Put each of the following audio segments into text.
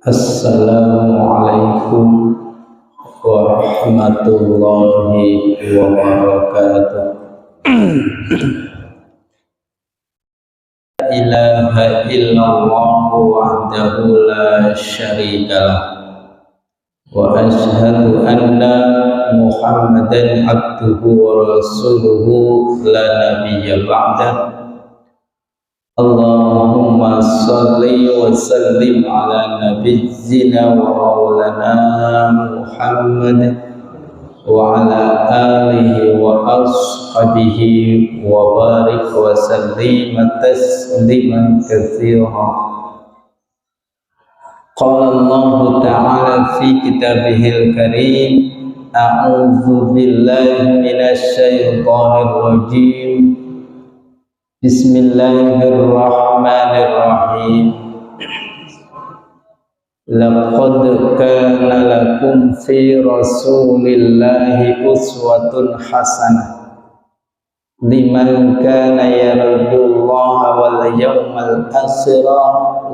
Assalamualaikum warahmatullahi wabarakatuh. La ilaha illallah wahdahu la syarikalah wa ashhadu anna Muhammadan abduhu wa rasuluhu la nabiyya ba'dah. Allahumma salli wa sallim ala nabiyyina wa maulana Muhammad wa ala alihi wa ashabihi wa barik wa sallim tasliman katsira. Qala Allah ta'ala fi kitabihil karim, a'udzu billahi minasy syaithanir rajim. Bismillahirrahmanirrahim. Laqad kana lakum fi rasulillahi uswatun hasanah liman kana yarjullaha wal yawmal akhir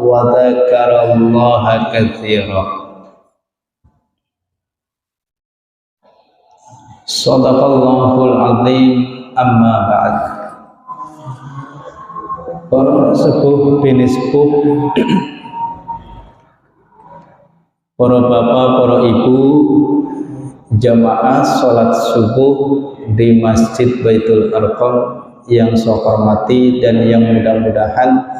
wa dzakarallaha katsira. Shadaqallahul azim. Amma ba'd. Para sepuh bini sepuh, para bapak, para ibu, jamaah sholat subuh di Masjid Baitul Arqam yang saya hormati dan yang mudah-mudahan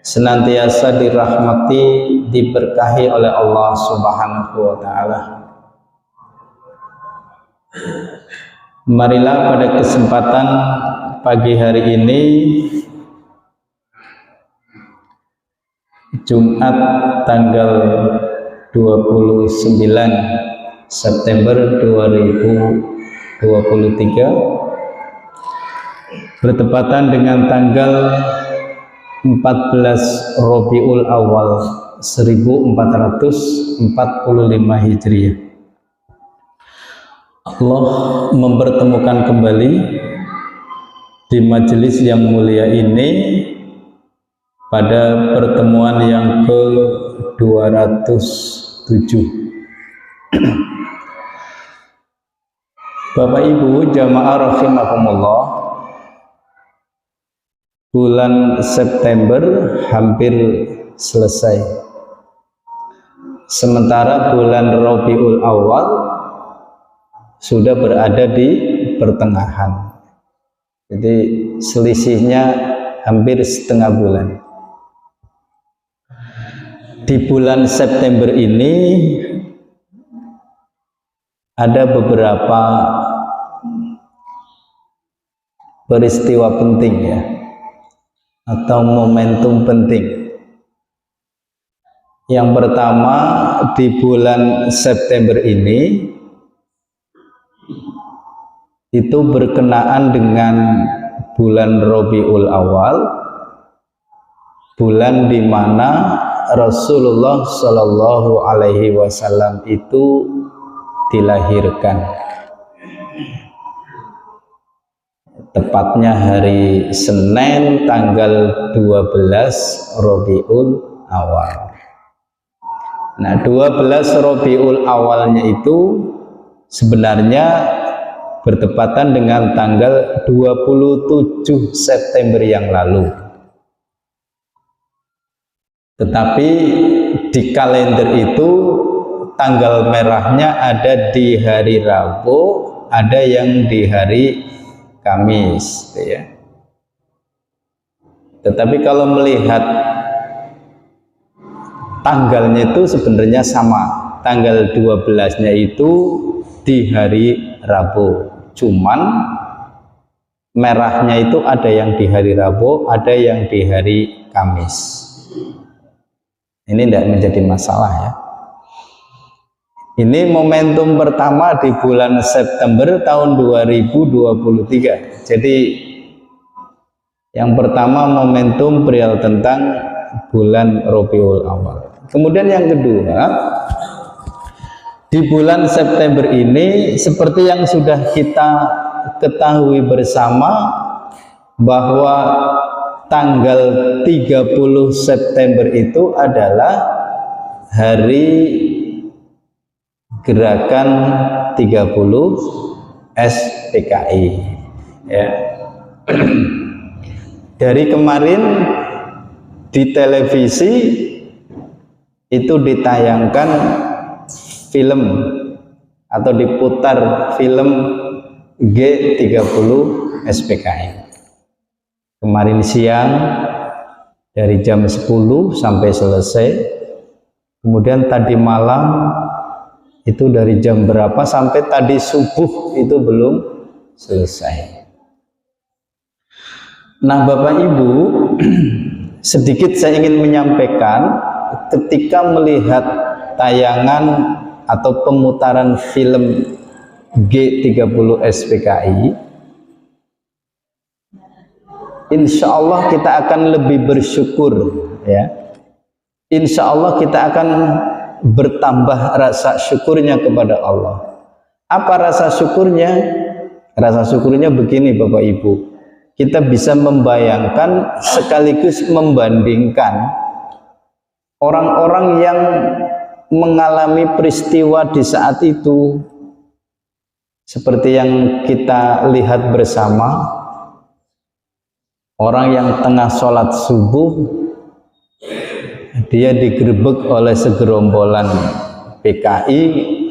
senantiasa dirahmati, diberkahi oleh Allah Subhanahu wa Ta'ala. Marilah pada kesempatan pagi hari ini, Jumat tanggal 29 September 2023 bertepatan dengan tanggal 14 Rabiul Awal 1445 Hijriah. Allah mempertemukan kembali di majelis yang mulia ini pada pertemuan yang ke-207. Bapak Ibu jamaah rahimakumullah, bulan September hampir selesai, sementara bulan Rabiul Awal sudah berada di pertengahan, jadi selisihnya hampir setengah bulan. Di bulan September ini ada beberapa peristiwa penting ya, atau momentum penting. Yang pertama, di bulan September ini itu berkenaan dengan bulan Rabiul Awal, bulan di mana Rasulullah Shallallahu Alaihi Wasallam itu dilahirkan, tepatnya hari Senin tanggal 12 Rabiul Awal. Nah, 12 Rabiul Awalnya itu sebenarnya bertepatan dengan tanggal 27 September yang lalu. Tetapi di kalender itu tanggal merahnya ada di hari Rabu, ada yang di hari Kamis, ya. Tetapi kalau melihat tanggalnya itu sebenarnya sama, tanggal 12-nya itu di hari Rabu, cuman merahnya itu ada yang di hari Rabu, ada yang di hari Kamis. Ini tidak menjadi masalah ya. Ini momentum pertama di bulan September tahun 2023. Jadi yang pertama momentum perihal tentang bulan Rabiul Awal. Kemudian yang kedua, di bulan September ini seperti yang sudah kita ketahui bersama bahwa tanggal 30 September itu adalah hari gerakan 30 SPKI ya. Dari kemarin di televisi itu ditayangkan film atau diputar film G30 SPKI. Kemarin siang dari jam 10 sampai selesai. Kemudian tadi malam itu dari jam berapa sampai tadi subuh itu belum selesai. Nah, Bapak Ibu, sedikit saya ingin menyampaikan ketika melihat tayangan atau pemutaran film G30 SPKI, insya Allah kita akan lebih bersyukur ya. Insya Allah kita akan bertambah rasa syukurnya kepada Allah. Apa rasa syukurnya? Rasa syukurnya begini Bapak Ibu, kita bisa membayangkan sekaligus membandingkan orang-orang yang mengalami peristiwa di saat itu, seperti yang kita lihat bersama, orang yang tengah sholat subuh, dia digerebek oleh segerombolan PKI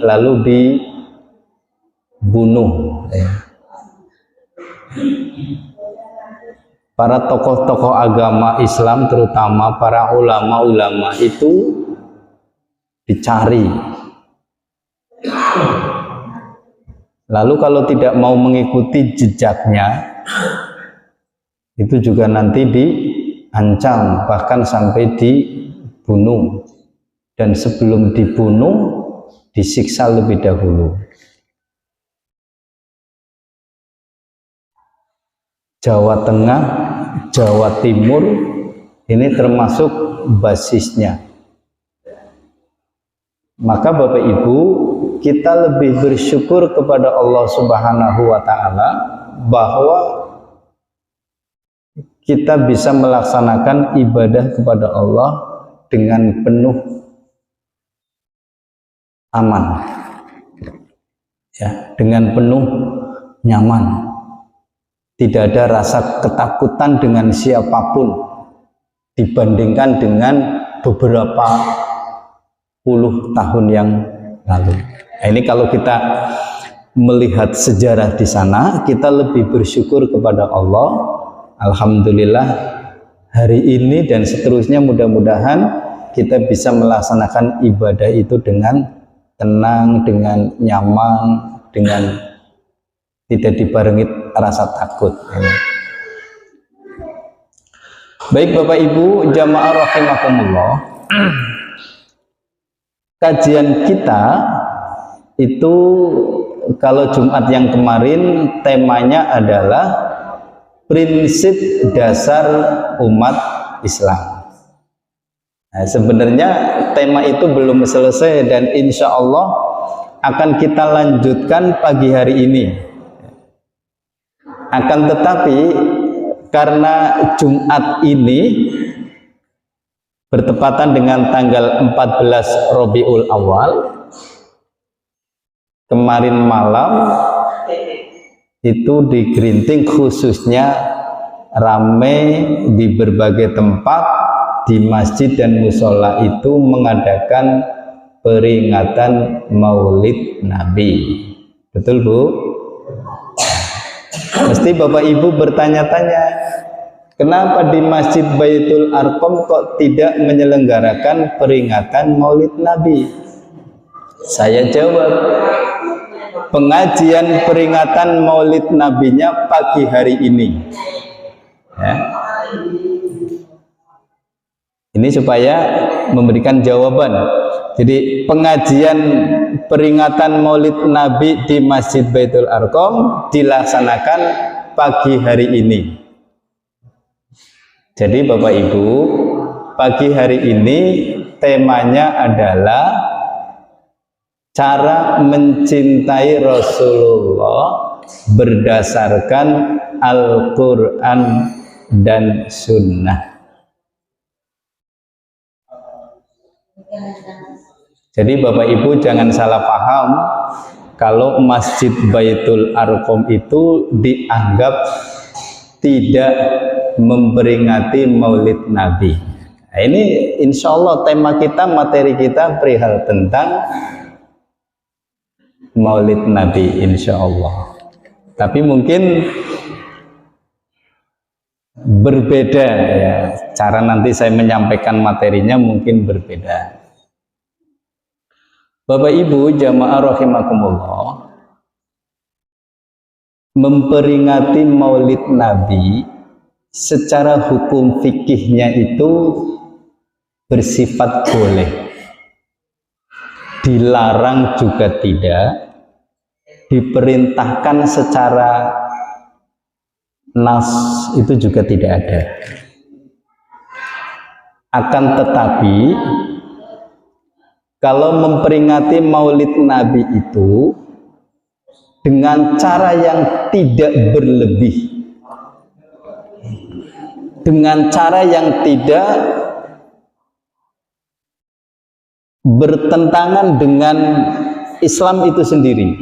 lalu dibunuh. Para tokoh-tokoh agama Islam, terutama para ulama-ulama itu dicari. Lalu kalau tidak mau mengikuti jejaknya, itu juga nanti diancam, bahkan sampai dibunuh. Dan sebelum dibunuh, disiksa lebih dahulu. Jawa Tengah, Jawa Timur, ini termasuk basisnya. Maka Bapak Ibu, kita lebih bersyukur kepada Allah Subhanahu wa Ta'ala bahwa kita bisa melaksanakan ibadah kepada Allah dengan penuh aman ya, dengan penuh nyaman, tidak ada rasa ketakutan dengan siapapun dibandingkan dengan beberapa puluh tahun yang lalu. Nah, ini kalau kita melihat sejarah di sana, kita lebih bersyukur kepada Allah. Alhamdulillah hari ini dan seterusnya mudah-mudahan kita bisa melaksanakan ibadah itu dengan tenang, dengan nyaman, dengan tidak dibarengi rasa takut. Baik Bapak Ibu jamaah rahimakumullah, kajian kita itu kalau Jumat yang kemarin temanya adalah prinsip dasar umat Islam. Nah, sebenarnya tema itu belum selesai dan insya Allah akan kita lanjutkan pagi hari ini. Akan tetapi karena Jumat ini bertepatan dengan tanggal 14 Rabiul Awal, kemarin malam itu di Gerinting khususnya ramai di berbagai tempat di masjid dan musola itu mengadakan peringatan Maulid Nabi. Betul Bu? Mesti Bapak Ibu bertanya-tanya, kenapa di Masjid Baitul Arqam kok tidak menyelenggarakan peringatan Maulid Nabi? Saya jawab, pengajian peringatan Maulid Nabinya pagi hari ini ya. Ini supaya memberikan jawaban. Jadi pengajian peringatan Maulid Nabi di Masjid Baitul Arqam dilaksanakan pagi hari ini. Jadi Bapak Ibu, pagi hari ini temanya adalah cara mencintai Rasulullah berdasarkan Al-Quran dan Sunnah. Jadi Bapak Ibu jangan salah paham kalau Masjid Baitul Arqam itu dianggap tidak memperingati Maulid Nabi. Nah, ini insya Allah tema kita, materi kita perihal tentang Maulid Nabi insya Allah. Tapi mungkin berbeda ya, cara nanti saya menyampaikan materinya mungkin berbeda. Bapak Ibu jamaah rahimakumullah, memperingati Maulid Nabi secara hukum fikihnya itu bersifat boleh, dilarang juga tidak, diperintahkan secara nas itu juga tidak ada. Akan tetapi kalau memperingati Maulid Nabi itu dengan cara yang tidak berlebih, dengan cara yang tidak bertentangan dengan Islam itu sendiri,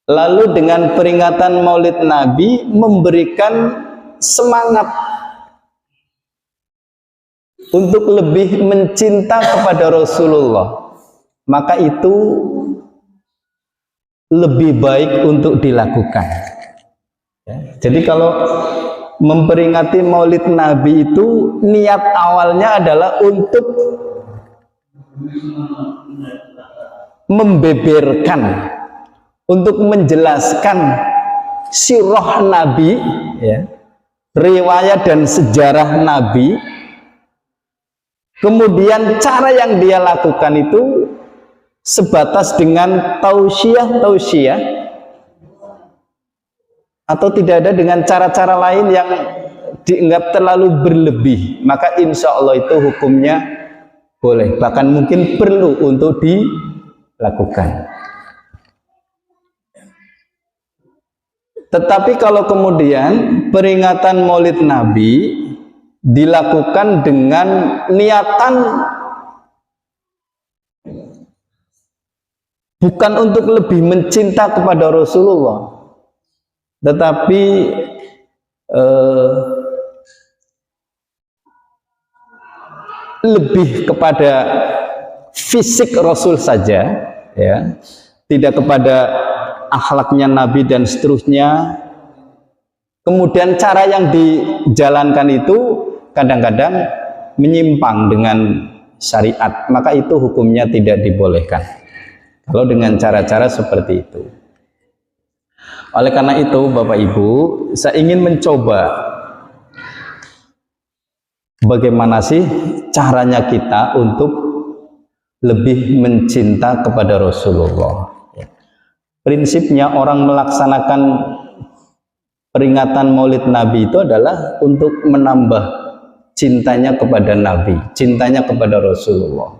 lalu dengan peringatan Maulid Nabi memberikan semangat untuk lebih mencinta kepada Rasulullah, maka itu lebih baik untuk dilakukan. Jadi kalau memperingati Maulid Nabi itu niat awalnya adalah untuk membeberkan, untuk menjelaskan sirah Nabi, ya, riwayat dan sejarah Nabi. Kemudian cara yang dia lakukan itu sebatas dengan tausiah atau tidak ada dengan cara-cara lain yang dianggap terlalu berlebih, maka insya Allah itu hukumnya boleh, bahkan mungkin perlu untuk dilakukan. Tetapi kalau kemudian peringatan Maulid Nabi dilakukan dengan niatan bukan untuk lebih mencinta kepada Rasulullah, tetapi lebih kepada fisik Rasul saja, ya, tidak kepada akhlaknya Nabi dan seterusnya. Kemudian cara yang dijalankan itu kadang-kadang menyimpang dengan syariat, maka itu hukumnya tidak dibolehkan kalau dengan cara-cara seperti itu. Oleh karena itu Bapak Ibu, saya ingin mencoba bagaimana sih caranya kita untuk lebih mencinta kepada Rasulullah. Prinsipnya orang melaksanakan peringatan Maulid Nabi itu adalah untuk menambah cintanya kepada Nabi, cintanya kepada Rasulullah.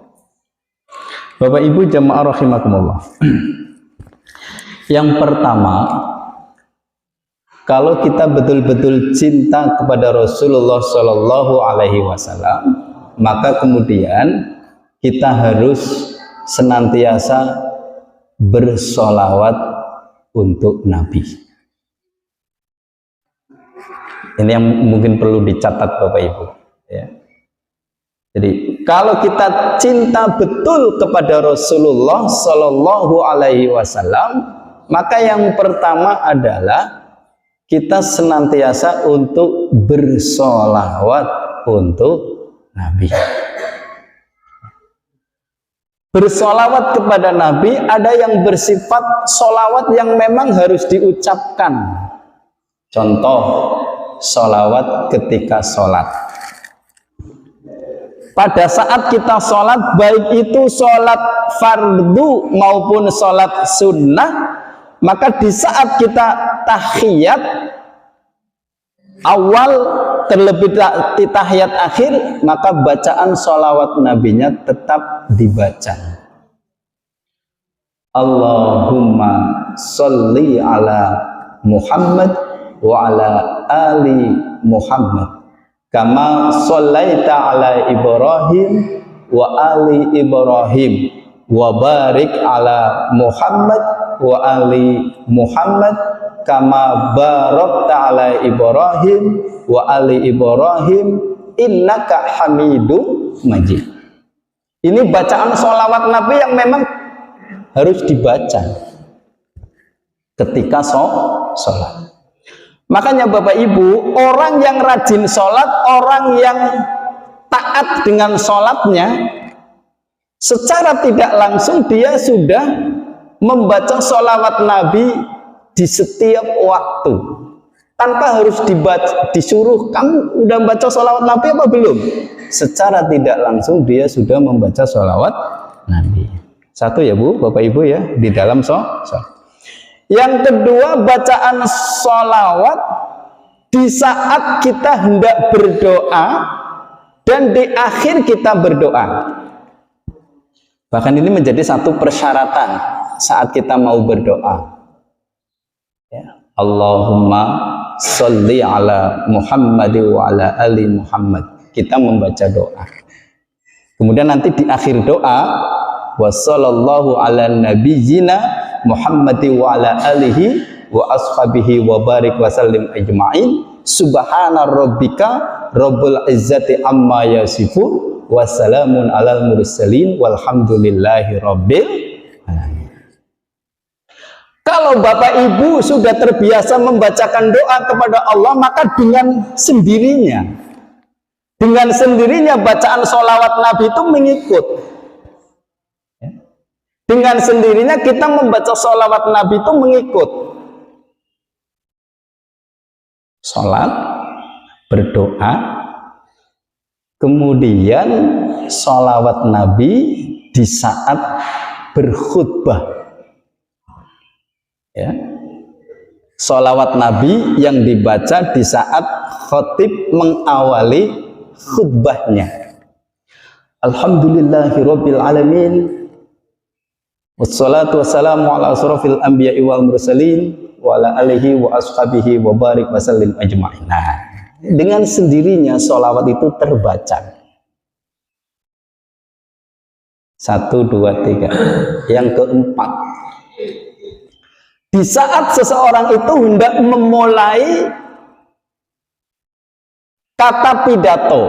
Bapak Ibu jamaah rahimakumullah. Yang pertama, kalau kita betul-betul cinta kepada Rasulullah Shallallahu Alaihi Wasallam, maka kemudian kita harus senantiasa bersolawat untuk Nabi. Ini yang mungkin perlu dicatat Bapak Ibu, ya. Jadi kalau kita cinta betul kepada Rasulullah Shallallahu Alaihi Wasallam, maka yang pertama adalah kita senantiasa untuk bersolawat untuk Nabi. Bersolawat kepada Nabi ada yang bersifat solawat yang memang harus diucapkan. Contoh, solawat ketika sholat. Pada saat kita sholat, baik itu sholat fardu maupun sholat sunnah, maka di saat kita tahiyat awal terlebih di tahiyat akhir, maka bacaan sholawat nabinya tetap dibaca. Allahumma sholli ala Muhammad wa ala ali Muhammad kama shallaita ala Ibrahim wa ali Ibrahim wa barik ala Muhammad wa ali Muhammad kama barakta ala Ibrahim wa ali Ibrahim innaka Hamidum Majid. Ini bacaan sholawat Nabi yang memang harus dibaca ketika sholat. Makanya Bapak Ibu, orang yang rajin sholat, orang yang taat dengan sholatnya, secara tidak langsung dia sudah membaca sholawat Nabi di setiap waktu, tanpa harus disuruh, kamu udah baca sholawat Nabi apa belum? Secara tidak langsung dia sudah membaca sholawat Nabi. Satu ya Bu, Bapak Ibu ya, di dalam sholat. Yang kedua, bacaan sholawat di saat kita hendak berdoa dan di akhir kita berdoa. Bahkan ini menjadi satu persyaratan saat kita mau berdoa. Ya. Allahumma sholli ala Muhammad wa ala ali Muhammad. Kita membaca doa. Kemudian nanti di akhir doa, wa sallallahu ala nabiyyina Muhammadi wa ala alihi wa ashabihi wa barik wa sallim ajma'in subhana rabbika rabbul izzati amma yasifun wa salamun alal mursalin walhamdulillahi rabbil alamin. Kalau Bapak Ibu sudah terbiasa membacakan doa kepada Allah, maka dengan sendirinya bacaan sholawat Nabi itu mengikut. Dengan sendirinya kita membaca sholawat Nabi itu mengikut. Sholat, berdoa, kemudian sholawat Nabi di saat berkhutbah. Ya. Sholawat Nabi yang dibaca di saat khatib mengawali khutbahnya. Alhamdulillahirabbil alamin. Wassalatu wassalamu ala asrofil anbiya'i wal mursalin wa ala alihi wa ashabihi wa barik wa sallim ajma'in. Nah, dengan sendirinya sholawat itu terbaca. 1, 2, 3. Yang keempat, di saat seseorang itu hendak memulai kata pidato,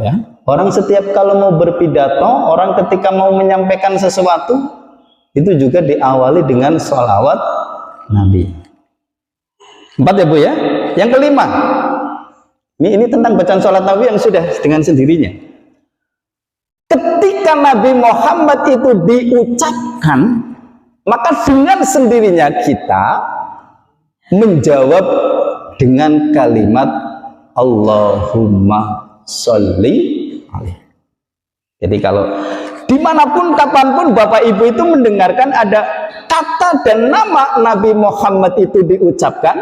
ya. Orang setiap kalau mau berpidato, orang ketika mau menyampaikan sesuatu itu juga diawali dengan sholawat Nabi. 4 ya Bu ya. Yang kelima, ini tentang bacaan sholawat Nabi yang sudah dengan sendirinya. Ketika Nabi Muhammad itu diucapkan, maka dengan sendirinya kita menjawab dengan kalimat Allahumma sholli alaihi. Jadi kalau dimanapun, kapanpun Bapak Ibu itu mendengarkan ada kata dan nama Nabi Muhammad itu diucapkan,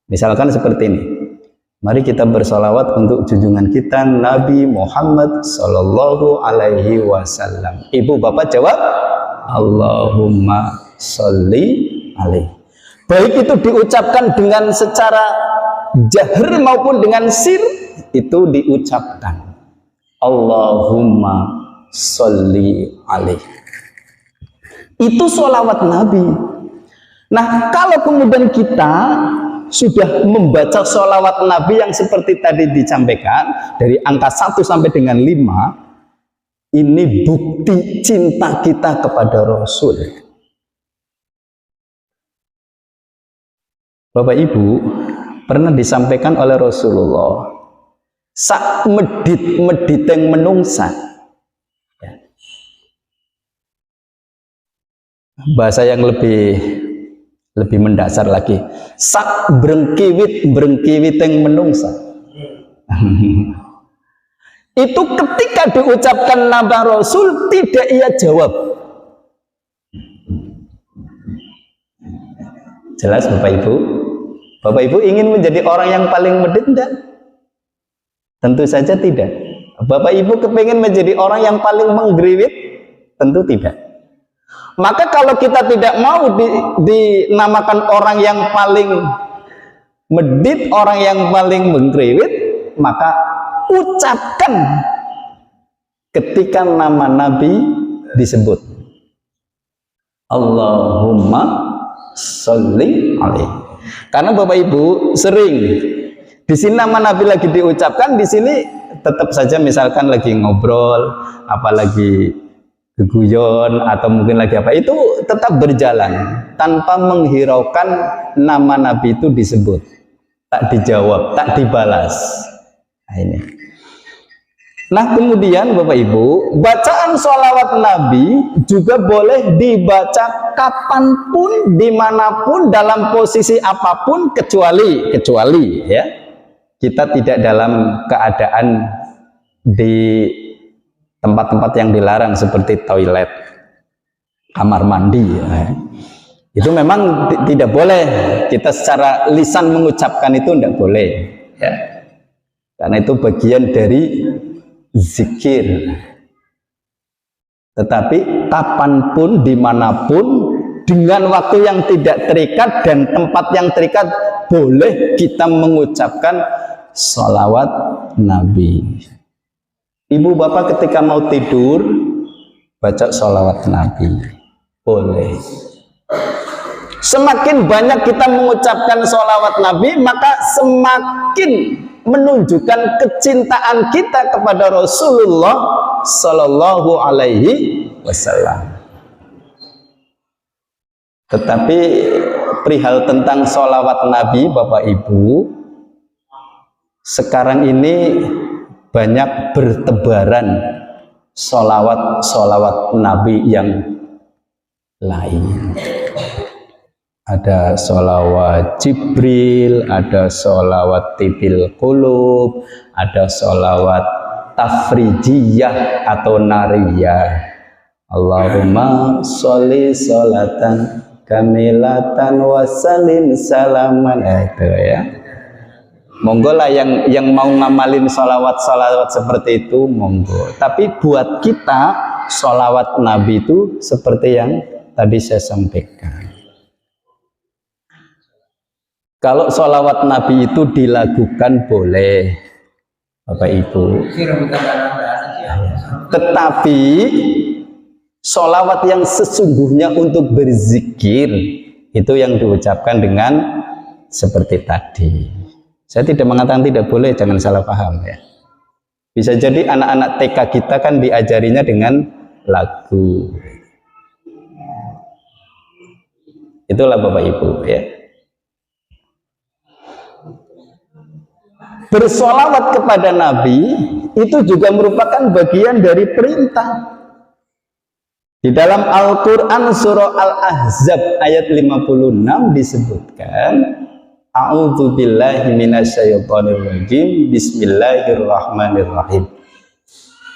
misalkan seperti ini, mari kita bersolawat untuk junjungan kita Nabi Muhammad Sallallahu Alaihi Wasallam. Ibu Bapak jawab Allahumma sholli alaihi. Baik itu diucapkan dengan secara jahar maupun dengan sir, itu diucapkan Allahumma sholli alaihi. Itu sholawat Nabi. Nah, kalau kemudian kita sudah membaca sholawat Nabi yang seperti tadi disampaikan, dari angka 1 sampai dengan 5, ini bukti cinta kita kepada Rasul. Bapak Ibu, pernah disampaikan oleh Rasulullah, sak medit yang menungsa. Bahasa yang lebih mendasar lagi, sak brengkiwit yang menungsa. Itu ketika diucapkan nama Rasul tidak ia jawab. Jelas Bapak Ibu? Bapak Ibu ingin menjadi orang yang paling medit enggak? Tentu saja tidak. Bapak Ibu kepingin menjadi orang yang paling menggeriwit? Tentu tidak. Maka kalau kita tidak mau dinamakan orang yang paling medit, orang yang paling menggeriwit, maka ucapkan ketika nama Nabi disebut. Allahumma sholli alaihi. Karena Bapak Ibu sering di sini nama Nabi lagi diucapkan, di sini tetap saja misalkan lagi ngobrol, apalagi geguyon atau mungkin lagi apa, itu tetap berjalan tanpa menghiraukan nama Nabi itu disebut, tak dijawab, tak dibalas. Nah, ini. Nah, kemudian Bapak Ibu, bacaan sholawat Nabi juga boleh dibaca kapanpun, dimanapun, dalam posisi apapun, kecuali ya, kita tidak dalam keadaan di tempat-tempat yang dilarang seperti toilet, kamar mandi ya. Itu memang tidak boleh kita secara lisan mengucapkan, itu tidak boleh ya. Karena itu bagian dari zikir. Tetapi kapanpun, dimanapun, dengan waktu yang tidak terikat dan tempat yang terikat, boleh kita mengucapkan sholawat Nabi. Ibu bapak ketika mau tidur baca sholawat Nabi, boleh. Semakin banyak kita mengucapkan sholawat Nabi, maka semakin menunjukkan kecintaan kita kepada Rasulullah Sallallahu Alaihi Wasallam. Tetapi perihal tentang sholawat Nabi, Bapak Ibu, sekarang ini banyak bertebaran sholawat Nabi yang lain. Ada sholawat Jibril, ada sholawat Tibil Qulub, ada sholawat Tafrijiyah atau Nariyah. Allahumma sholli sholatan kamilatan wa salim salaman. Itu ya. Monggo lah yang mau ngamalin sholawat seperti itu, monggo. Tapi buat kita sholawat Nabi itu seperti yang tadi saya sampaikan. Kalau sholawat Nabi itu dilakukan boleh, Bapak Ibu. Tetapi sholawat yang sesungguhnya untuk berzikir itu yang diucapkan dengan seperti tadi. Saya tidak mengatakan tidak boleh, jangan salah paham ya. Bisa jadi anak-anak TK kita kan diajarinya dengan lagu. Itulah Bapak Ibu ya. Bersolawat kepada Nabi itu juga merupakan bagian dari perintah. Di dalam Al-Quran surah Al-Ahzab ayat 56 disebutkan, A'udzu billahi minasyaitonir rajim. Bismillahirrahmanirrahim.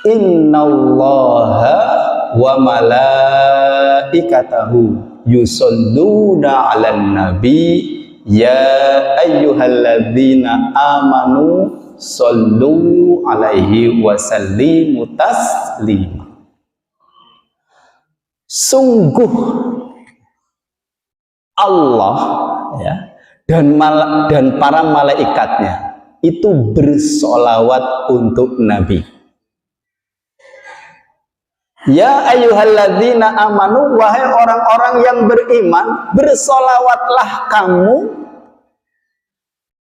Innallaha wa malaikatahu yusholluna 'alan nabi ya ayyuhalladzina amanu shollu 'alaihi wa sallimu taslima. Sungguh Allah ya, dan para malaikatnya itu bersolawat untuk Nabi. Ya ayyuhalladzina amanu, wahai orang-orang yang beriman, bersolawatlah kamu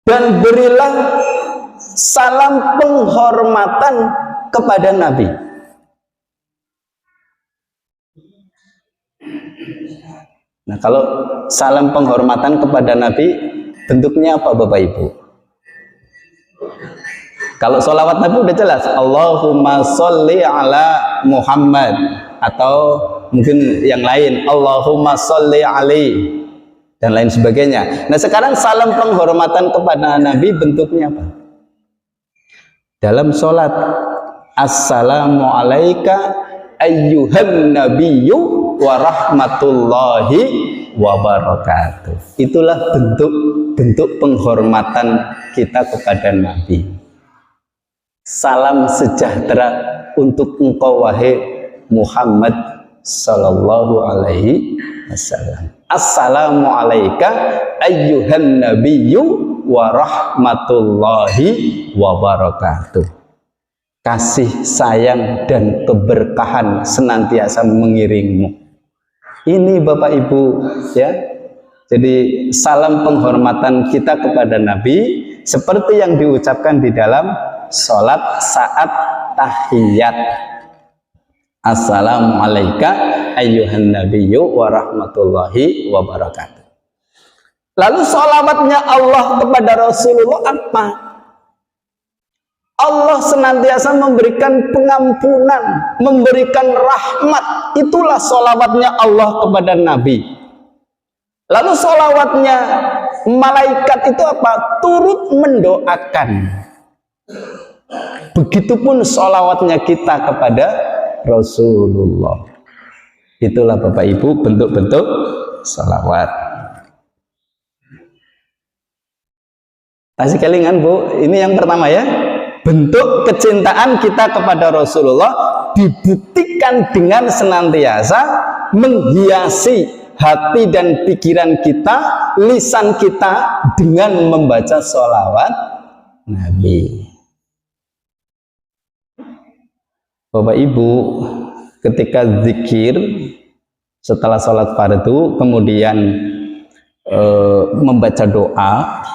dan berilah salam penghormatan kepada Nabi. Nah, kalau salam penghormatan kepada Nabi bentuknya apa Bapak Ibu? Kalau sholawat Nabi udah jelas, Allahumma sholli ala Muhammad, atau mungkin yang lain, Allahumma sholli alaihi dan lain sebagainya. Nah, sekarang salam penghormatan kepada Nabi bentuknya apa? Dalam sholat, assalamu alaika ayyuhan nabiyyu wa rahmatullahi wa barakatuh. Itulah bentuk penghormatan kita kepada Nabi. Salam sejahtera untuk engkau wahai Muhammad sallallahu alaihi wasallam. Assalamu alaika ayyuhan nabiyyu wa rahmatullahi wa barakatuh. kasih sayang dan keberkahan senantiasa mengiringmu. Ini Bapak Ibu ya. Jadi salam penghormatan kita kepada Nabi seperti yang diucapkan di dalam sholat saat tahiyat. Assalamualaikum ayyuhan nabiyyu wa rahmatullahi wa barakatuh. Lalu sholawatnya Allah kepada Rasulullah apa? Allah senantiasa memberikan pengampunan, memberikan rahmat. Itulah sholawatnya Allah kepada Nabi. Lalu sholawatnya malaikat itu apa? Turut mendoakan. Begitupun sholawatnya kita kepada Rasulullah. Itulah Bapak Ibu bentuk-bentuk sholawat. Kasih kelingan Bu, ini yang pertama ya. Bentuk kecintaan kita kepada Rasulullah dibuktikan dengan senantiasa menghiasi hati dan pikiran kita, lisan kita dengan membaca sholawat Nabi. Bapak Ibu, ketika zikir setelah sholat fardu, kemudian membaca doa,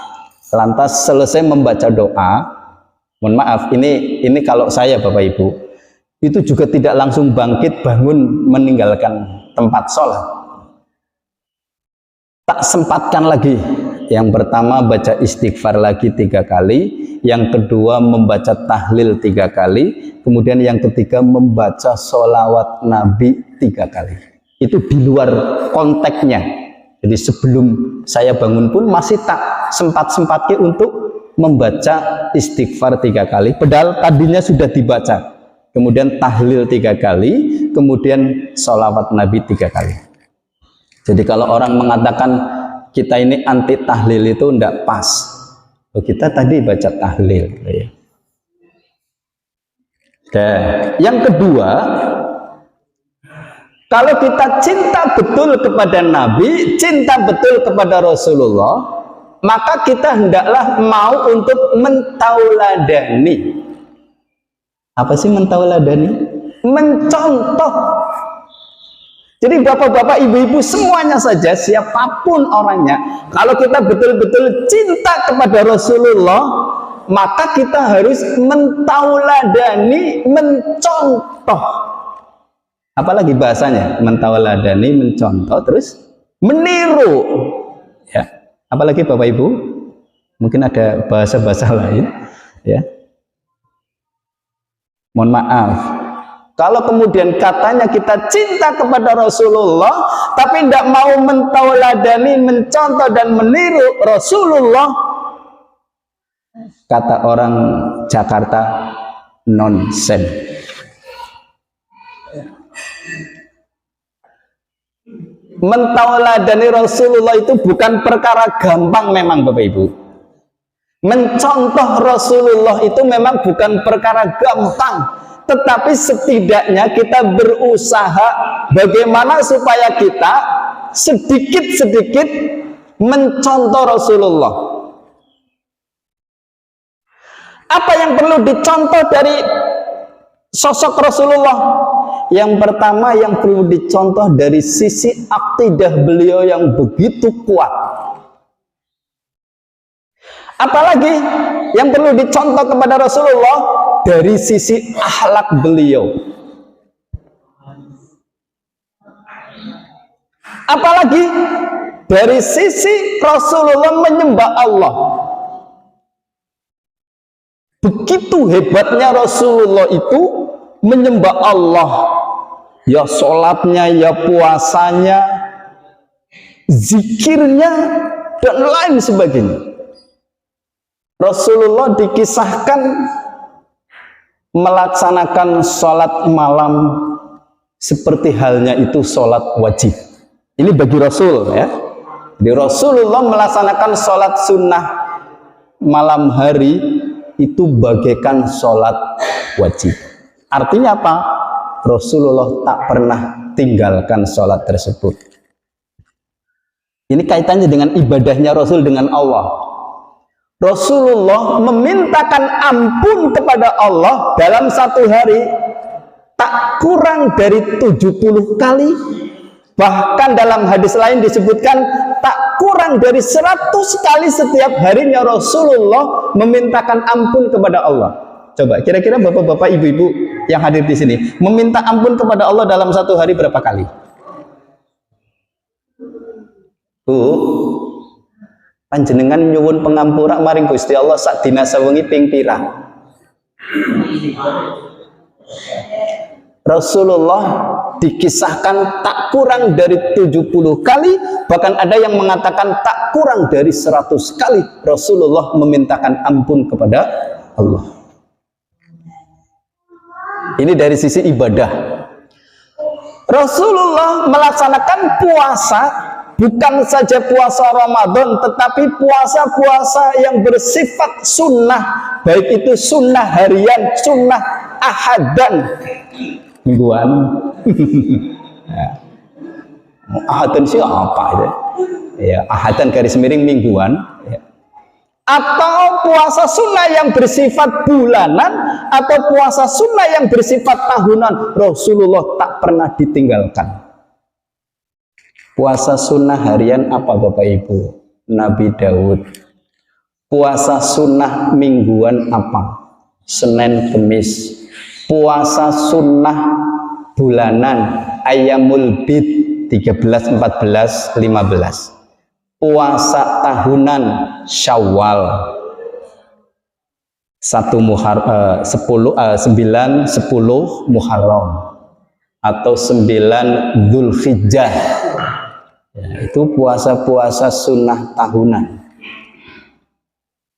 lantas selesai membaca doa, mohon maaf, ini kalau saya Bapak Ibu, itu juga tidak langsung bangkit bangun meninggalkan tempat sholat. Tak sempatkan lagi. Yang pertama baca istighfar lagi 3 kali, yang kedua membaca tahlil 3 kali, kemudian yang ketiga membaca sholawat Nabi 3 kali. Itu di luar konteksnya. Jadi sebelum saya bangun pun masih tak sempat-sempatnya untuk membaca istighfar 3 kali, padahal tadinya sudah dibaca. Kemudian tahlil 3 kali, kemudian sholawat Nabi 3 kali. Jadi kalau orang mengatakan kita ini anti tahlil itu tidak pas. Kita tadi baca tahlil. Yang kedua, kalau kita cinta betul kepada Nabi, cinta betul kepada Rasulullah, maka kita hendaklah mau untuk mentauladani. Apa sih mentauladani? Mencontoh. Jadi bapak-bapak, ibu-ibu semuanya saja, siapapun orangnya, kalau kita betul-betul cinta kepada Rasulullah, maka kita harus mentauladani, mencontoh. Apalagi bahasanya? Mentauladani, mencontoh, terus meniru. Ya. Apalagi Bapak Ibu, mungkin ada bahasa-bahasa lain, ya. Mohon maaf. Kalau kemudian katanya kita cinta kepada Rasulullah, tapi tidak mau mentauladani, mencontoh dan meniru Rasulullah, kata orang Jakarta, nonsen. Mentauladani Rasulullah itu bukan perkara gampang memang Bapak Ibu. Mencontoh Rasulullah itu memang bukan perkara gampang, tetapi setidaknya kita berusaha bagaimana supaya kita sedikit-sedikit mencontoh Rasulullah. Apa yang perlu dicontoh dari sosok Rasulullah? Yang pertama yang perlu dicontoh dari sisi akidah beliau yang begitu kuat. Apalagi yang perlu dicontoh kepada Rasulullah dari sisi akhlak beliau. Apalagi dari sisi Rasulullah menyembah Allah. Begitu hebatnya Rasulullah itu menyembah Allah. Ya sholatnya, ya puasanya, zikirnya, dan lain sebagainya. Rasulullah dikisahkan melaksanakan sholat malam seperti halnya itu sholat wajib. Ini bagi Rasul ya. Jadi Rasulullah melaksanakan sholat sunnah malam hari itu bagaikan sholat wajib. Artinya apa? Rasulullah tak pernah tinggalkan sholat tersebut. Ini kaitannya dengan ibadahnya Rasul dengan Allah. Rasulullah memintakan ampun kepada Allah dalam satu hari tak kurang dari 70 kali. Bahkan dalam hadis lain disebutkan tak kurang dari 100 kali setiap harinya Rasulullah memintakan ampun kepada Allah. Coba kira-kira bapak-bapak, ibu-ibu yang hadir di sini meminta ampun kepada Allah dalam satu hari berapa kali? Bu, panjenengan nyuwun pengampura maring Gusti Allah sak dina sewengi ping pirang? Rasulullah dikisahkan tak kurang dari 70 kali, bahkan ada yang mengatakan tak kurang dari 100 kali Rasulullah memintakan ampun kepada Allah. Ini dari sisi ibadah. Rasulullah melaksanakan puasa bukan saja puasa Ramadan, tetapi puasa-puasa yang bersifat sunnah, baik itu sunnah harian, sunnah ahadan, mingguan. Ahadan sih apa itu? Ya, ahadan garis miring mingguan. Ya. Atau puasa sunnah yang bersifat bulanan, atau puasa sunnah yang bersifat tahunan, Rasulullah tak pernah ditinggalkan. Puasa sunnah harian apa Bapak Ibu? Nabi Daud. Puasa sunnah mingguan apa? Senin Kemis. Puasa sunnah bulanan Ayyamul Bid 13, 14, 15. Puasa tahunan Syawal 9, 10 Muharram atau 9 Dzulhijjah. Ya, itu puasa-puasa sunnah tahunan.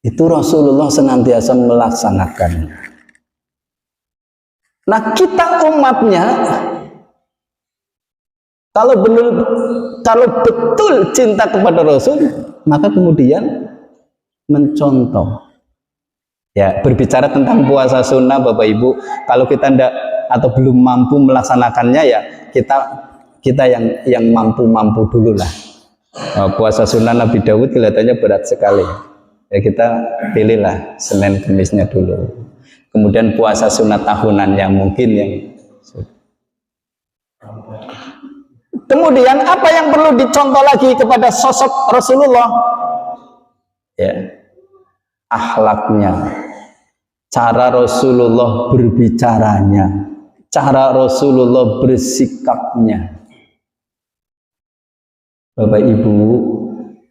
Itu Rasulullah senantiasa melaksanakan. Nah, kita umatnya kalau betul cinta kepada Rasul, maka kemudian mencontoh. Ya, berbicara tentang puasa sunnah Bapak Ibu, kalau kita tidak atau belum mampu melaksanakannya, ya kita yang mampu dulu lah. Puasa sunnah Nabi Daud kelihatannya berat sekali. Ya, kita pilihlah Senin Kemisnya dulu. Kemudian puasa sunnah tahunan yang mungkin yang kemudian apa yang perlu dicontoh lagi kepada sosok Rasulullah? Ya, akhlaknya, cara Rasulullah berbicaranya, cara Rasulullah bersikapnya. Bapak Ibu,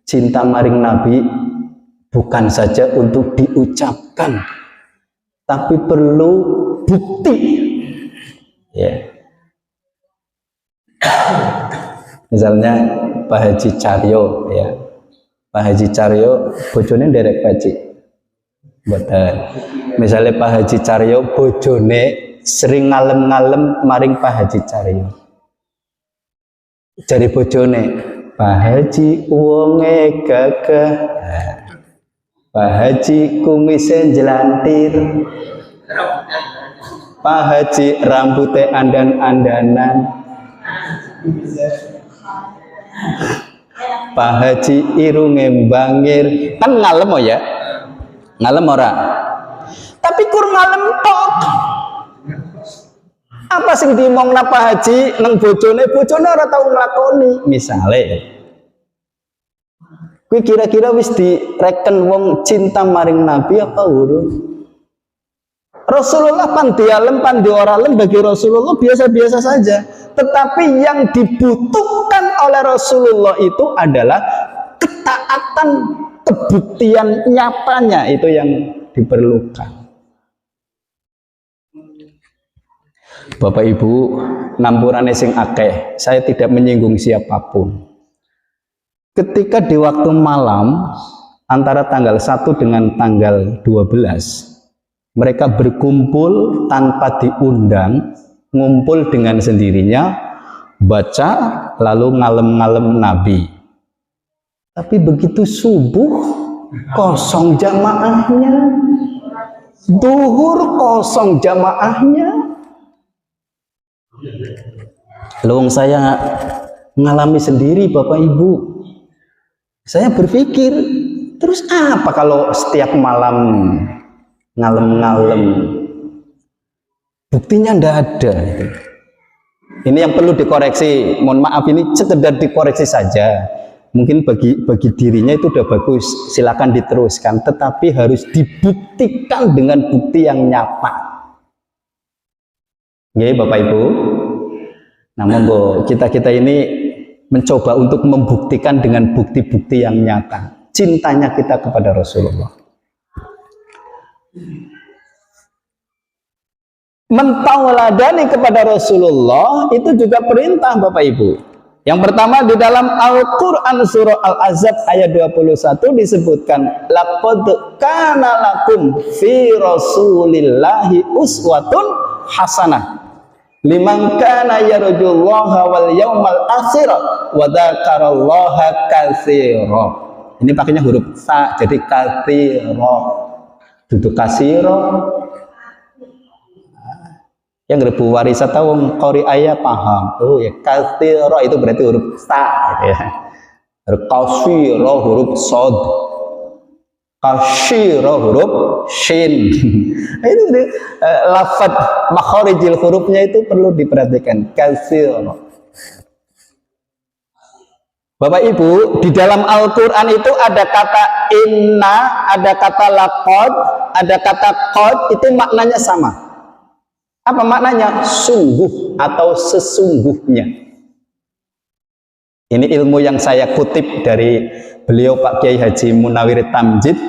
cinta maring Nabi bukan saja untuk diucapkan, tapi perlu bukti. Ya. Misalnya Pak Haji Caryo, ya, Pak Haji Caryo bojone nderek baji, mboten. Misalnya Pak Haji Caryo bojone sering ngalem-ngalem maring Pak Haji Caryo. Jari bojone, Pak Haji wonge gagah, Pak Haji kumise jelantir, Pak Haji rambutnya andan-andanan, Pak Haji irunge bangir. Kan ngalem oh ya, ngalem ora, tapi kur ngalem tok. Apa sing diomongna Pak Haji nang bojone ora tau nglakoni. Misale kuwi kira-kira wis direken wong cinta maring Nabi apa urung? Rasulullah pan ora lem bagi Rasulullah biasa-biasa saja. Tetapi yang dibutuhkan oleh Rasulullah itu adalah ketaatan, kebuktian nyatanya, itu yang diperlukan. Bapak Ibu, nampurane sing akeh, saya tidak menyinggung siapapun. Ketika di waktu malam antara tanggal 1 dengan tanggal 12, mereka berkumpul tanpa diundang, ngumpul dengan sendirinya, baca lalu ngalem-ngalem Nabi. Tapi begitu subuh kosong jamaahnya, duhur kosong jamaahnya. Lawang saya ngalami sendiri Bapak Ibu. Saya berpikir Terus apa kalau setiap malam ngalem-ngalem? Buktinya ndak ada. Ini yang perlu dikoreksi. Mohon maaf, ini sekedar dikoreksi saja. Mungkin bagi dirinya itu udah bagus, silakan diteruskan. Tetapi harus dibuktikan dengan bukti yang nyata. Ya, Bapak Ibu. Nah, monggo kita ini mencoba untuk membuktikan dengan bukti-bukti yang nyata cintanya kita kepada Rasulullah. Mentauladani kepada Rasulullah itu juga perintah, Bapak Ibu. Yang pertama, di dalam Al-Quran surah Al-Ahzab ayat 21 disebutkan, laqad kana lakum fi rasulillahi uswatun hasanah liman kana yarjullaha wal yawmal akhir wa dzakarallaha katsira. Ini pakainya huruf sa, jadi katsira. Duduk kasiro. Yang rebu warisata wong qori ayah paham. Oh ya, katsira itu berarti huruf sa ya. Huruf kasiro huruf sod. Kasyira huruf shin. Itu lafaz makharijil hurufnya itu perlu diperhatikan. Katsira. Bapak Ibu, di dalam Al-Qur'an itu ada kata inna, ada kata laqad, ada kata qad, itu maknanya sama. Apa maknanya? Sungguh atau sesungguhnya. Ini ilmu yang saya kutip dari beliau Pak Kiai Haji Munawir Tamjid.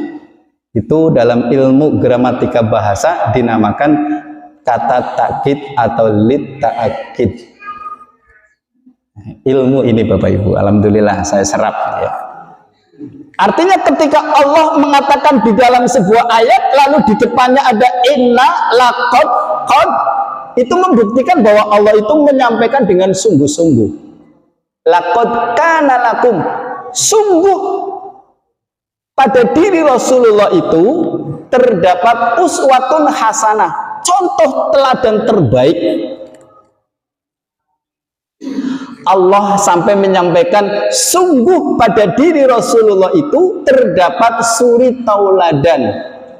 Itu dalam ilmu gramatika bahasa dinamakan kata takkid atau lit ta'akid. Ilmu ini Bapak Ibu, alhamdulillah saya serap ya. Artinya ketika Allah mengatakan di dalam sebuah ayat lalu di depannya ada inna, laqad, qad, itu membuktikan bahwa Allah itu menyampaikan dengan sungguh-sungguh. Laqad kana lakum, sungguh pada diri Rasulullah itu terdapat uswatun hasanah, contoh teladan terbaik. Allah sampai menyampaikan sungguh pada diri Rasulullah itu terdapat suri tauladan,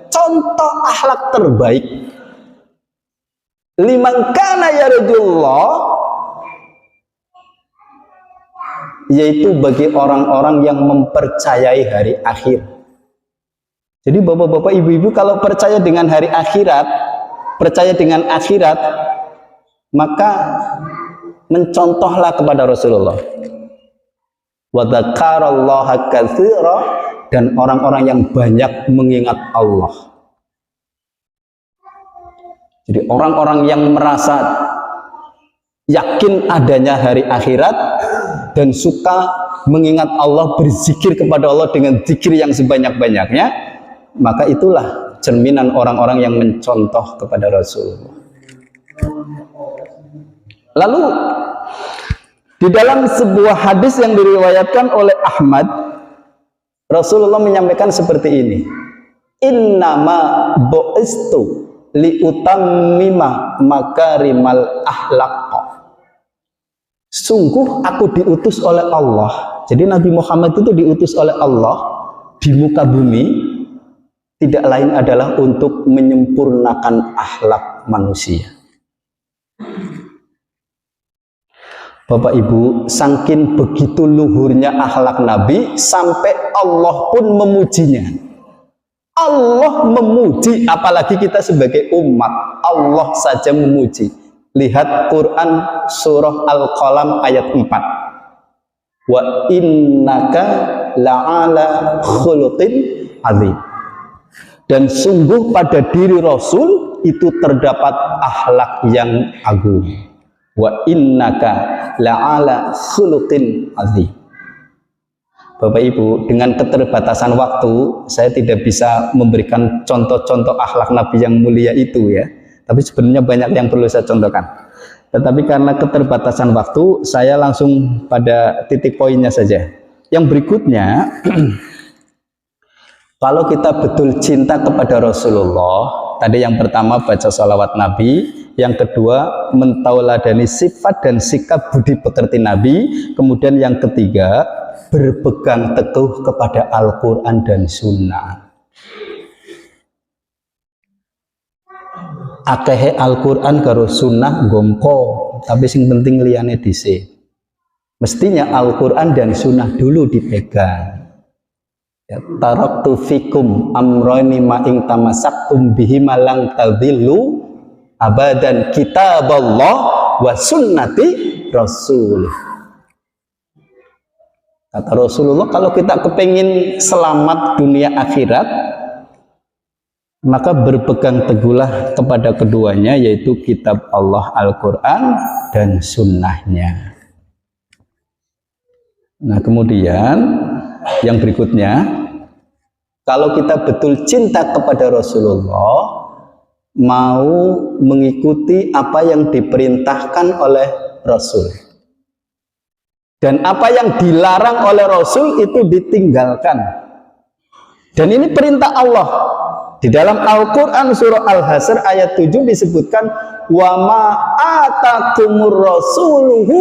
contoh akhlak terbaik. Liman kana yarjullah, yaitu bagi orang-orang yang mempercayai hari akhir. Jadi bapak-bapak, ibu-ibu kalau percaya dengan hari akhirat, percaya dengan akhirat, maka mencontohlah kepada Rasulullah. Wa dzakarallaha katsira, dan orang-orang yang banyak mengingat Allah. Jadi orang-orang yang merasa yakin adanya hari akhirat dan suka mengingat Allah, berzikir kepada Allah dengan zikir yang sebanyak-banyaknya, maka itulah cerminan orang-orang yang mencontoh kepada Rasulullah. Lalu di dalam sebuah hadis yang diriwayatkan oleh Ahmad, Rasulullah menyampaikan seperti ini, innama bu'istu liutammima makarimal akhlaq. Sungguh aku diutus oleh Allah. Jadi Nabi Muhammad itu diutus oleh Allah di muka bumi, tidak lain adalah untuk menyempurnakan akhlak manusia. Bapak Ibu, saking begitu luhurnya akhlak Nabi sampai Allah pun memujinya. Allah memuji, apalagi kita sebagai umat, Allah saja memuji. Lihat Quran surah Al-Qalam ayat 4. Wa innaka la'ala khuluqin azim. Dan sungguh pada diri Rasul itu terdapat akhlak yang agung. Wa innaka la'ala khuluqin azim. Bapak Ibu, dengan keterbatasan waktu saya tidak bisa memberikan contoh-contoh akhlak Nabi yang mulia itu ya. Tapi sebenarnya banyak yang perlu saya contohkan. Tetapi karena keterbatasan waktu, saya langsung pada titik poinnya saja. Yang berikutnya, kalau kita betul cinta kepada Rasulullah, tadi yang pertama baca sholawat Nabi, yang kedua mentauladani sifat dan sikap budi pekerti Nabi, kemudian yang ketiga berpegang teguh kepada Al-Quran dan Sunnah. Akehe Al-Quran karo Sunnah gomko, tapi sing penting liyane dhisik. Mestinya Al-Quran dan Sunnah dulu dipegang. Ya, taraktu fikum amroni ma'ing tamasaktum bihima lang tadhillu abadan kitaballah wa sunnati rasul. Kata Rasulullah, kalau kita kepingin selamat dunia akhirat, maka berpegang teguhlah kepada keduanya, yaitu kitab Allah Al-Quran dan sunnahnya. Nah kemudian yang berikutnya, kalau kita betul cinta kepada Rasulullah, mau mengikuti apa yang diperintahkan oleh Rasul, dan apa yang dilarang oleh Rasul itu ditinggalkan. Dan ini perintah Allah. Di dalam Al-Quran surah Al-Hasr ayat 7 disebutkan, wa ma atakumur rasuluhu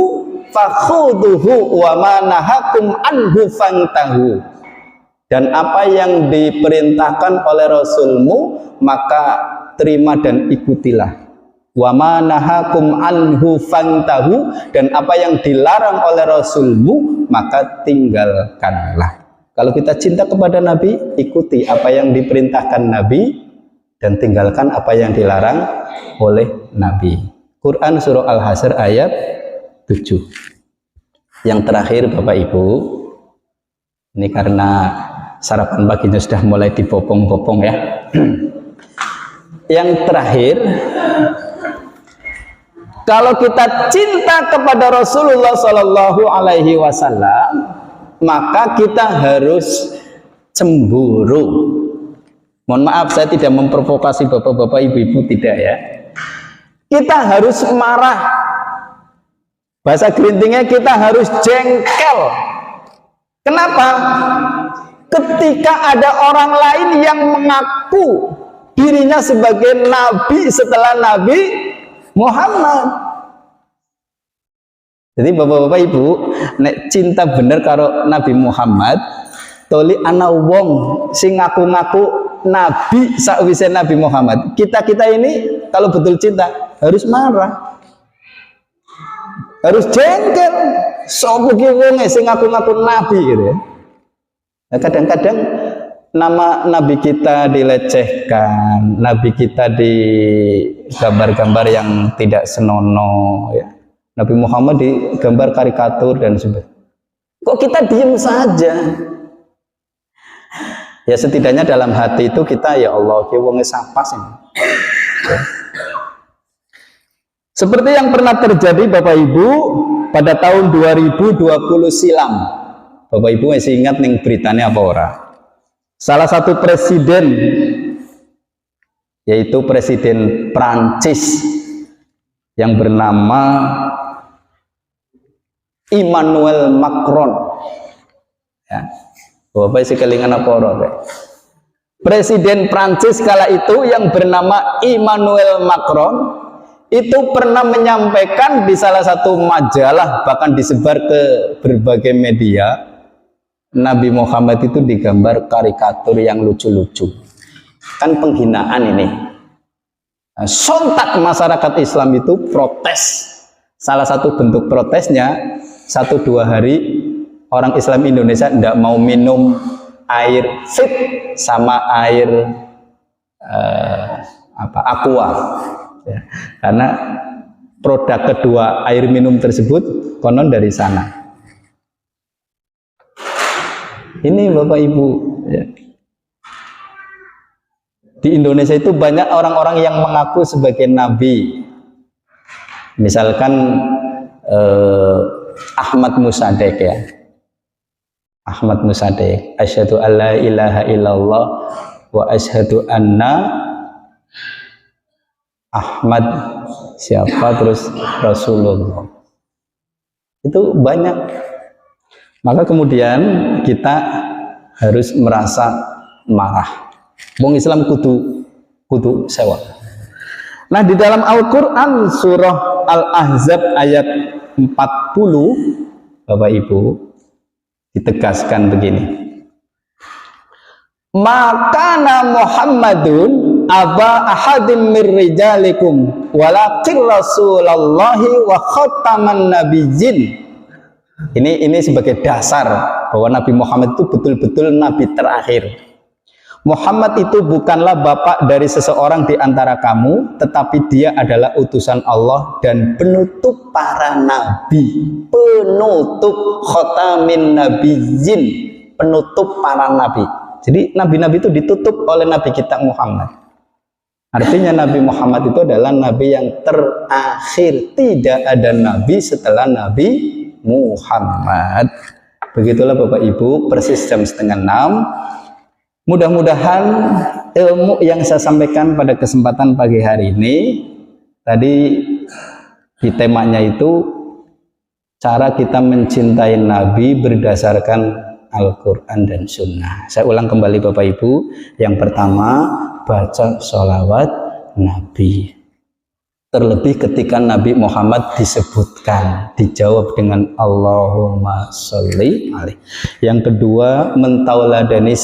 fakhuduhu wa ma nahakum anhu fantahu. Dan apa yang diperintahkan oleh Rasulmu maka terima dan ikutilah. Wa ma nahakum anhu fantahu, dan apa yang dilarang oleh Rasulmu maka tinggalkanlah. Kalau kita cinta kepada Nabi, ikuti apa yang diperintahkan Nabi dan tinggalkan apa yang dilarang oleh Nabi. Quran surah Al-Hasr ayat 7. Yang terakhir Bapak Ibu, ini karena sarapan paginya sudah mulai dibopong-bopong ya. Yang terakhir, kalau kita cinta kepada Rasulullah Shallallahu Alaihi Wasallam, maka kita harus cemburu. Mohon maaf, saya tidak memprovokasi bapak-bapak, ibu-ibu, tidak ya. Kita harus marah. Bahasa gerintingnya kita harus jengkel. Kenapa? Ketika ada orang lain yang mengaku dirinya sebagai nabi setelah Nabi Muhammad. Jadi bapak-bapak ibu, nek cinta bener karo Nabi Muhammad, toli ana wong sing ngaku-ngaku nabi sakwise Nabi Muhammad. Kita ini kalau betul cinta harus marah. Harus jengkel. Sopo ki wong sing ngaku-ngaku nabi gitu ya. Nah, kadang-kadang nama nabi kita dilecehkan, nabi kita di gambar-gambar yang tidak senonoh ya. Nabi Muhammad digambar karikatur dan sebagainya. Kok kita diem saja? Ya setidaknya dalam hati itu kita, ya Allah, ki wong sapa sih. Seperti yang pernah terjadi Bapak Ibu pada tahun 2020 silam. Bapak Ibu masih ingat nih beritanya apa ora? Salah satu presiden, yaitu Presiden Prancis yang bernama Emmanuel Macron. Ya. Bapak isi kelingan apa ora? Presiden Prancis kala itu yang bernama Emmanuel Macron itu pernah menyampaikan di salah satu majalah, bahkan disebar ke berbagai media, Nabi Muhammad itu digambar karikatur yang lucu-lucu. Kan penghinaan ini. Nah, sontak masyarakat Islam itu protes. Salah satu bentuk protesnya, 1-2 hari orang Islam Indonesia tidak mau minum air fit sama air aqua ya. Karena produk kedua air minum tersebut konon dari sana. Ini Bapak Ibu ya. Di Indonesia itu banyak orang-orang yang mengaku sebagai nabi. Misalkan Ahmad Musaddiq ya. Ahmad Musaddiq, asyhadu alla ilaha illallah wa asyhadu anna Ahmad siapa terus Rasulullah. Itu banyak. Maka kemudian kita harus merasa marah. Wong Islam kudu sewa. Nah, di dalam Al-Qur'an surah Al-Ahzab ayat 40, Bapak Ibu, ditegaskan begini. Makana Muhammadun aba ahadim mir rijalikum walakin rasulallahi wa khataman nabiyyin. Ini sebagai dasar bahwa Nabi Muhammad itu betul-betul nabi terakhir. Muhammad itu bukanlah bapak dari seseorang di antara kamu, tetapi dia adalah utusan Allah dan penutup para nabi, penutup khotamin nabiyyin, penutup para nabi. Jadi nabi-nabi itu ditutup oleh Nabi kita Muhammad. Artinya Nabi Muhammad itu adalah nabi yang terakhir, tidak ada nabi setelah Nabi Muhammad. Begitulah Bapak Ibu, persis jam 5:30. Mudah-mudahan ilmu yang saya sampaikan pada kesempatan pagi hari ini tadi di temanya itu cara kita mencintai Nabi berdasarkan Al-Quran dan Sunnah. Saya ulang kembali Bapak Ibu. Yang pertama, baca sholawat Nabi. Terlebih ketika Nabi Muhammad disebutkan, dijawab dengan Allahumma sholli alaihi. Yang kedua, mentauladani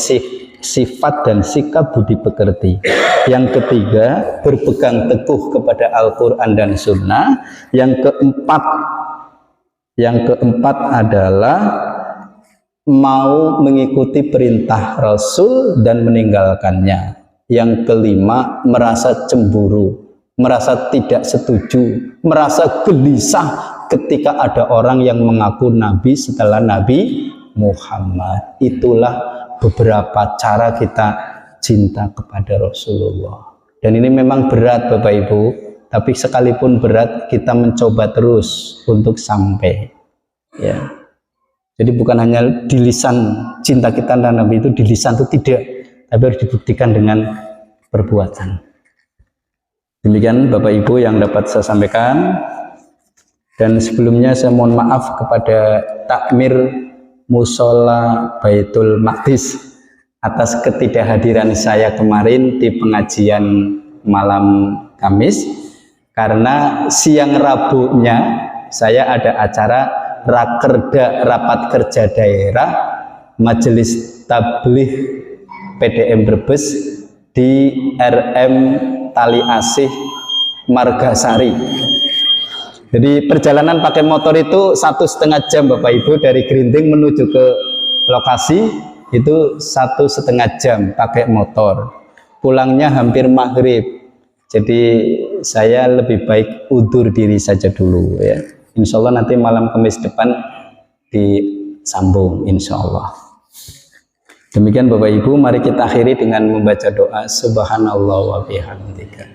sifat dan sikap budi pekerti. Yang ketiga, berpegang teguh kepada Al-Quran dan Sunnah. Yang keempat adalah mau mengikuti perintah Rasul dan meninggalkannya. Yang kelima, merasa cemburu, merasa tidak setuju, merasa gelisah ketika ada orang yang mengaku Nabi setelah Nabi Muhammad. Itulah beberapa cara kita cinta kepada Rasulullah. Dan ini memang berat Bapak Ibu, tapi sekalipun berat kita mencoba terus untuk sampai, ya. Jadi bukan hanya di lisan cinta kita dan Nabi itu, di lisan itu tidak, tapi harus dibuktikan dengan perbuatan. Demikian Bapak Ibu yang dapat saya sampaikan. Dan sebelumnya saya mohon maaf kepada takmir Musola Baitul Maqdis atas ketidakhadiran saya kemarin di pengajian malam Kamis, karena siang Rabunya saya ada acara Rakerda, rapat kerja daerah Majelis Tabligh PDM Brebes di RM Tali Asih Margasari. Jadi perjalanan pakai motor itu 1,5 jam Bapak Ibu, dari Grinting menuju ke lokasi itu 1,5 jam pakai motor. Pulangnya hampir maghrib. Jadi saya lebih baik undur diri saja dulu, ya. Insya Allah nanti malam Kamis depan disambung insya Allah. Demikian Bapak Ibu, mari kita akhiri dengan membaca doa subhanallah wa bihamdika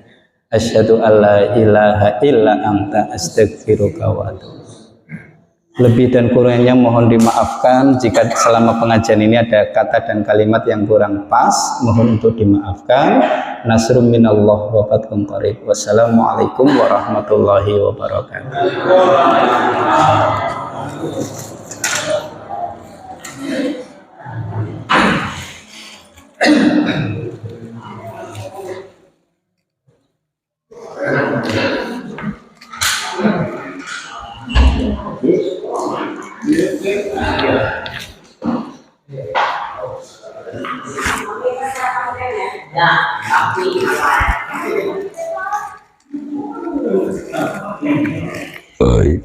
asyhadu alla ilaha illa anta astaghfiruka wa atubu. Lebih dan kurangnya mohon dimaafkan jika selama pengajian ini ada kata dan kalimat yang kurang pas, mohon untuk dimaafkan. Nasrum minallah wa fathun qarib. Wassalamualaikum warahmatullahi wabarakatuh. Baik.